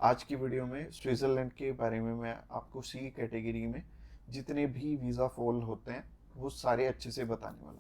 आज की वीडियो में स्विट्जरलैंड के बारे में मैं आपको सी कैटेगरी में जितने भी वीज़ा फॉल होते हैं वो सारे अच्छे से बताने वाला हूं।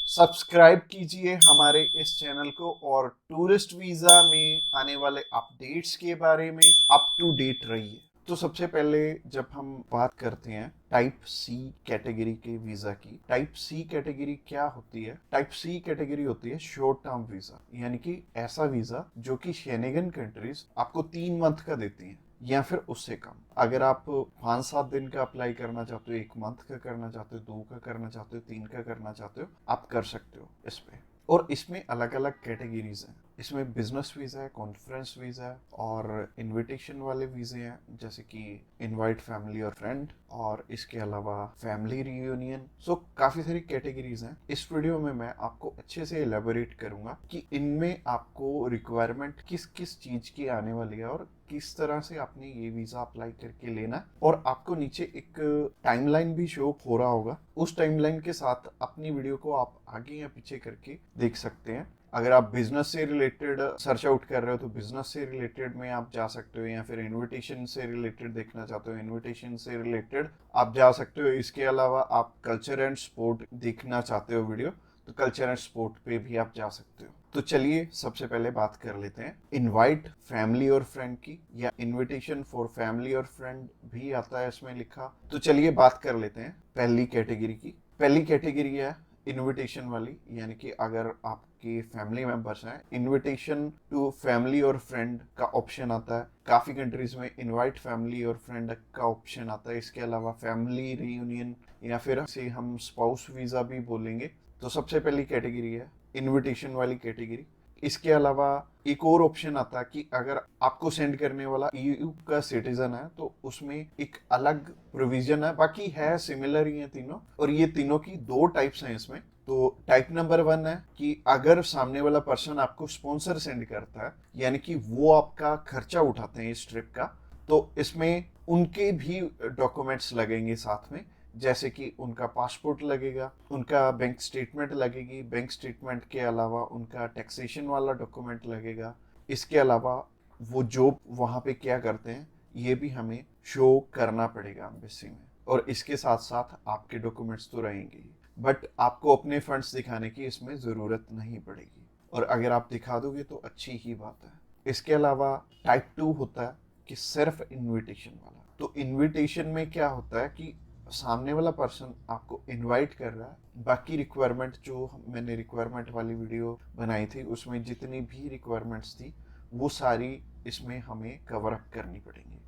सब्सक्राइब कीजिए हमारे इस चैनल को और टूरिस्ट वीज़ा में आने वाले अपडेट्स के बारे में अप टू डेट रहिए। तो सबसे पहले जब हम बात करते हैं टाइप सी कैटेगरी के वीजा की, टाइप सी कैटेगरी क्या होती है? टाइप सी कैटेगरी होती है शॉर्ट टर्म वीजा, यानी कि ऐसा वीजा जो कि शेनेगन कंट्रीज आपको 3 मंथ का देती हैं या फिर उससे कम। अगर आप 5-7 दिन का अप्लाई करना चाहते हो, 1 मंथ का करना चाहते हो, 2 का करना चाहते हो, 3 का करना चाहते हो, आप कर सकते हो इस पे। और इसमें अलग अलग कैटेगरीज हैं। इसमें बिजनेस वीजा है, कॉन्फ्रेंस वीजा है और इनविटेशन वाले वीजे हैं, जैसे कि इनवाइट फैमिली और फ्रेंड, और इसके अलावा फैमिली रियूनियन। सो काफी सारी कैटेगरीज हैं। इस वीडियो में मैं आपको अच्छे से एलेबोरेट करूंगा कि इनमें आपको रिक्वायरमेंट किस किस चीज की आने वाली है और किस तरह से आपने ये वीजा अप्लाई करके लेना है। और आपको नीचे एक टाइमलाइन भी शो हो रहा होगा, उस टाइमलाइन के साथ अपनी वीडियो को आप आगे या पीछे करके देख सकते हैं। अगर आप बिजनेस से रिलेटेड सर्च आउट कर रहे हो तो बिजनेस से रिलेटेड में आप जा सकते हो, या फिर इनविटेशन से रिलेटेड देखना चाहते हो इनविटेशन से रिलेटेड आप जा सकते हो। इसके अलावा आप कल्चर एंड स्पोर्ट देखना चाहते हो वीडियो, तो कल्चर एंड स्पोर्ट पे भी आप जा सकते हो। तो चलिए सबसे पहले बात कर लेते हैं इनवाइट फैमिली और फ्रेंड की, या इनविटेशन फॉर फैमिली और फ्रेंड भी आता है इसमें लिखा। तो चलिए बात कर लेते हैं पहली कैटेगरी की। पहली कैटेगरी है इनविटेशन वाली, यानी कि अगर आपके फैमिली मेंबर्स हैं, इनविटेशन टू फैमिली और फ्रेंड का ऑप्शन आता है। काफी कंट्रीज में इनवाइट फैमिली और फ्रेंड का ऑप्शन आता है। इसके अलावा फैमिली रियूनियन, या फिर से हम स्पाउस वीजा भी बोलेंगे। तो सबसे पहली कैटेगरी है इनविटेशन वाली कैटेगरी। इसके अलावा एक और ऑप्शन आता है कि अगर आपको सेंड करने वाला ईयू का सिटीजन है तो उसमें एक अलग प्रोविजन है, बाकी है सिमिलर ही है तीनों। और ये तीनों की 2 टाइप्स हैं इसमें। तो टाइप नंबर 1 है कि अगर सामने वाला पर्सन आपको स्पॉन्सर सेंड करता है, यानी कि वो आपका खर्चा उठाते हैं इस ट्रिप का, तो इसमें उनके भी डॉक्यूमेंट्स लगेंगे साथ में, जैसे कि उनका पासपोर्ट लगेगा, उनका बैंक स्टेटमेंट लगेगी, बैंक स्टेटमेंट के अलावा उनका टैक्सेशन वाला डॉक्यूमेंट लगेगा। इसके अलावा वो जॉब वहाँ पे क्या करते हैं ये भी हमें शो करना पड़ेगा एम्बेसी में। और इसके साथ साथ आपके डॉक्यूमेंट्स तो रहेंगे ही, बट आपको अपने फंड्स दिखाने की इसमें ज़रूरत नहीं पड़ेगी, और अगर आप दिखा दोगे तो अच्छी ही बात है। इसके अलावा टाइप 2 होता है कि सिर्फ इनविटेशन वाला। तो इनविटेशन में क्या होता है कि सामने वाला पर्सन आपको इनवाइट कर रहा है, बाकी रिक्वायरमेंट जो मैंने रिक्वायरमेंट वाली वीडियो बनाई थी उसमें जितनी भी रिक्वायरमेंट्स थी वो सारी इसमें हमें कवर अप करनी पड़ेंगी।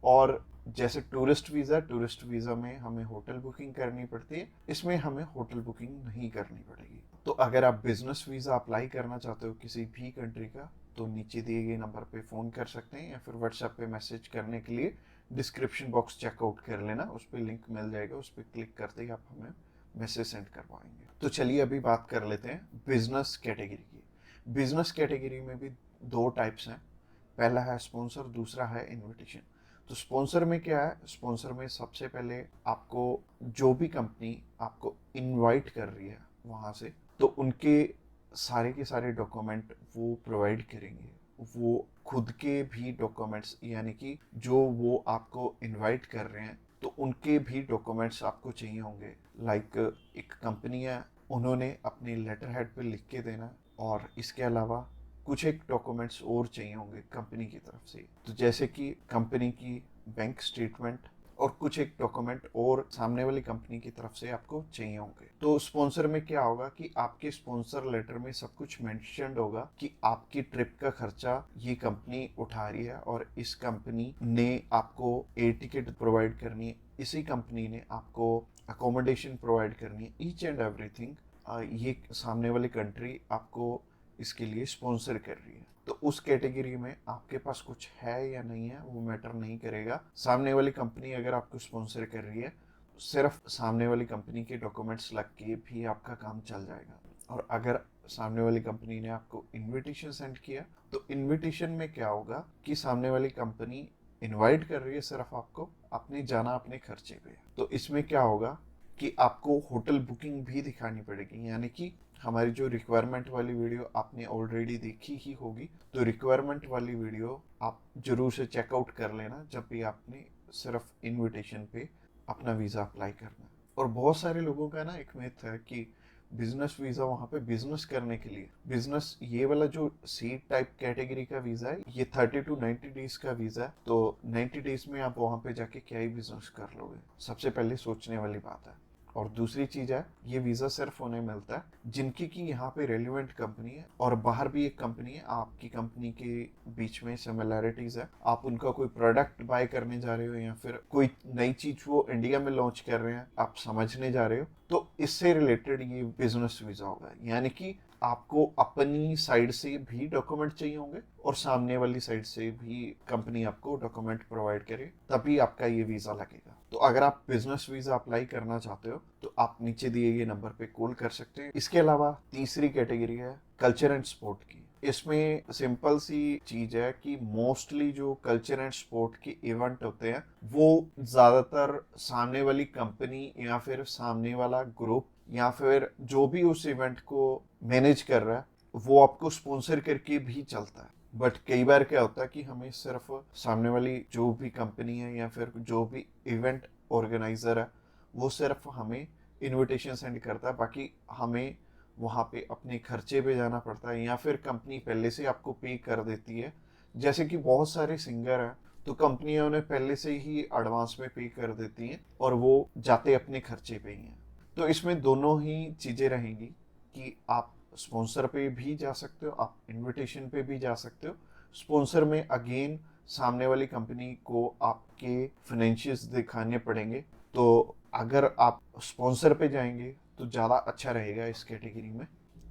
और जैसे टूरिस्ट वीज़ा में हमें होटल बुकिंग करनी पड़ती है, इसमें हमें होटल बुकिंग नहीं करनी पड़ेगी। तो अगर आप बिजनेस वीज़ा अप्लाई करना चाहते हो किसी भी कंट्री का, तो नीचे दिए गए नंबर पे फ़ोन कर सकते हैं, या फिर व्हाट्सएप पे मैसेज करने के लिए डिस्क्रिप्शन बॉक्स चेकआउट कर लेना, उस पर लिंक मिल जाएगा, उस पर क्लिक करते ही आप हमें मैसेज सेंड कर पाएंगे। तो चलिए अभी बात कर लेते हैं बिजनेस कैटेगरी की। बिजनेस कैटेगरी में भी 2 टाइप्स हैं, पहला है स्पॉन्सर, दूसरा है इनविटेशन। तो स्पॉन्सर में क्या है? स्पॉन्सर में सबसे पहले आपको जो भी कंपनी आपको इनवाइट कर रही है वहाँ से, तो उनके सारे के सारे डॉक्यूमेंट वो प्रोवाइड करेंगे। वो खुद के भी डॉक्यूमेंट्स, यानी कि जो वो आपको इनवाइट कर रहे हैं तो उनके भी डॉक्यूमेंट्स आपको चाहिए होंगे। लाइक एक कंपनी है, उन्होंने अपने लेटर हेड पे लिख के देना, और इसके अलावा कुछ एक डॉक्यूमेंट्स और चाहिए होंगे कंपनी की तरफ से। तो जैसे कि कंपनी की बैंक स्टेटमेंट और कुछ एक डॉक्यूमेंट और सामने वाली कंपनी की तरफ से आपको चाहिए होंगे। तो स्पॉन्सर में क्या होगा कि आपके स्पॉन्सर लेटर में सब कुछ मेंशन्ड होगा कि आपकी ट्रिप का खर्चा ये कंपनी उठा रही है, और इस कंपनी ने आपको एयर टिकट प्रोवाइड करनी है, इसी कंपनी ने आपको अकोमोडेशन प्रोवाइड करनी है, ईच एंड एवरीथिंग ये सामने वाली कंट्री आपको इसके लिए स्पॉन्सर कर रही है। तो उस कैटेगरी में आपके पास कुछ है या नहीं है वो मैटर नहीं करेगा। सामने वाली कंपनी अगर आपको स्पॉन्सर कर रही है, सिर्फ सामने वाली कंपनी के डॉक्यूमेंट्स लग के भी आपका काम चल जाएगा। और अगर सामने वाली कंपनी ने आपको इनविटेशन सेंड किया, तो इनविटेशन में क्या होगा कि सामने वाली कंपनी इनवाइट कर रही है सिर्फ आपको, अपने जाना अपने खर्चे पे। तो इसमें क्या होगा कि आपको होटल बुकिंग भी दिखानी पड़ेगी, यानी कि हमारी जो रिक्वायरमेंट वाली वीडियो आपने ऑलरेडी देखी ही होगी, तो रिक्वायरमेंट वाली वीडियो आप जरूर से चेकआउट कर लेना जब भी आपने सिर्फ इनविटेशन पे अपना वीज़ा अप्लाई करना है। और बहुत सारे लोगों का ना एक मिथ है कि बिजनेस वीज़ा वहाँ पे बिजनेस करने के लिए, बिजनेस ये वाला जो सी टाइप कैटेगरी का वीज़ा है ये 30 to 90 डेज का वीज़ा है, तो 90 डेज में आप वहाँ पे जाके क्या ही बिजनेस कर लोगे, सबसे पहले सोचने वाली बात है। और दूसरी चीज है, ये वीजा सिर्फ उन्हें मिलता है जिनकी की यहाँ पे रेलिवेंट कंपनी है और बाहर भी एक कंपनी है, आपकी कंपनी के बीच में सिमिलैरिटीज है, आप उनका कोई प्रोडक्ट बाय करने जा रहे हो या फिर कोई नई चीज वो इंडिया में लॉन्च कर रहे हैं आप समझने जा रहे हो, तो इससे रिलेटेड ये बिजनेस वीजा होगा। यानी कि आपको अपनी साइड से भी डॉक्यूमेंट चाहिए होंगे और सामने वाली साइड से भी कंपनी आपको डॉक्यूमेंट प्रोवाइड करे, तभी आपका ये वीजा लगेगा। तो अगर आप बिजनेस वीजा अप्लाई करना चाहते हो तो आप नीचे दिए गए नंबर पे कॉल कर सकते हैं। इसके अलावा तीसरी कैटेगरी है कल्चर एंड स्पोर्ट की। इसमें सिंपल सी चीज है कि मोस्टली जो कल्चर एंड स्पोर्ट के इवेंट होते हैं वो ज्यादातर सामने वाली कंपनी या फिर सामने वाला ग्रुप या फिर जो भी उस इवेंट को मैनेज कर रहा है वो आपको स्पॉन्सर करके भी चलता है। बट कई बार क्या होता है कि हमें सिर्फ सामने वाली जो भी कंपनी है या फिर जो भी इवेंट ऑर्गेनाइजर है वो सिर्फ हमें इनविटेशन सेंड करता है, बाकी हमें वहाँ पे अपने खर्चे पे जाना पड़ता है या फिर कंपनी पहले से आपको पे कर देती है। जैसे कि बहुत सारे सिंगर हैं तो कंपनियां उन्हें पहले से ही एडवांस में पे कर देती हैं और वो जाते अपने खर्चे पे ही हैं। तो इसमें दोनों ही चीज़ें रहेंगी कि आप स्पॉन्सर पे भी जा सकते हो, आप इनविटेशन पे भी जा सकते हो। स्पॉन्सर में अगेन सामने वाली कंपनी को आपके फाइनेंशियल्स दिखाने पड़ेंगे, तो अगर आप स्पॉन्सर पे जाएंगे तो ज़्यादा अच्छा रहेगा इस कैटेगरी में।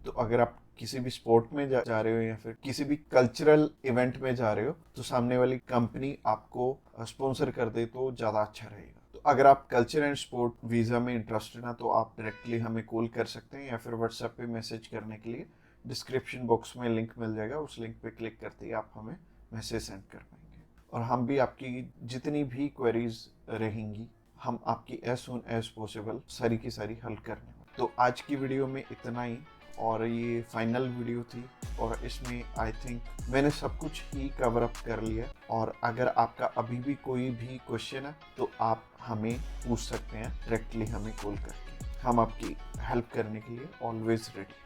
तो अगर आप किसी भी स्पोर्ट में जा रहे हो या फिर किसी भी कल्चरल इवेंट में जा रहे हो तो सामने वाली कंपनी आपको स्पॉन्सर कर दे तो ज़्यादा अच्छा रहेगा। तो अगर आप कल्चर एंड स्पोर्ट वीज़ा में इंटरेस्टेड हैं तो आप डायरेक्टली हमें कॉल कर सकते हैं या फिर व्हाट्सएप पे मैसेज करने के लिए डिस्क्रिप्शन बॉक्स में लिंक मिल जाएगा, उस लिंक पे क्लिक करते ही आप हमें मैसेज सेंड कर पाएंगे और हम भी आपकी जितनी भी क्वेरीज रहेंगी हम आपकी एज सुन एज पॉसिबल सारी की सारी हल करने वाले। तो आज की वीडियो में इतना ही और ये फाइनल वीडियो थी और इसमें आई थिंक मैंने सब कुछ ही कवर अप कर लिया। और अगर आपका अभी भी कोई भी क्वेश्चन है तो आप हमें पूछ सकते हैं डायरेक्टली हमें कॉल करके, हम आपकी हेल्प करने के लिए ऑलवेज रेडी।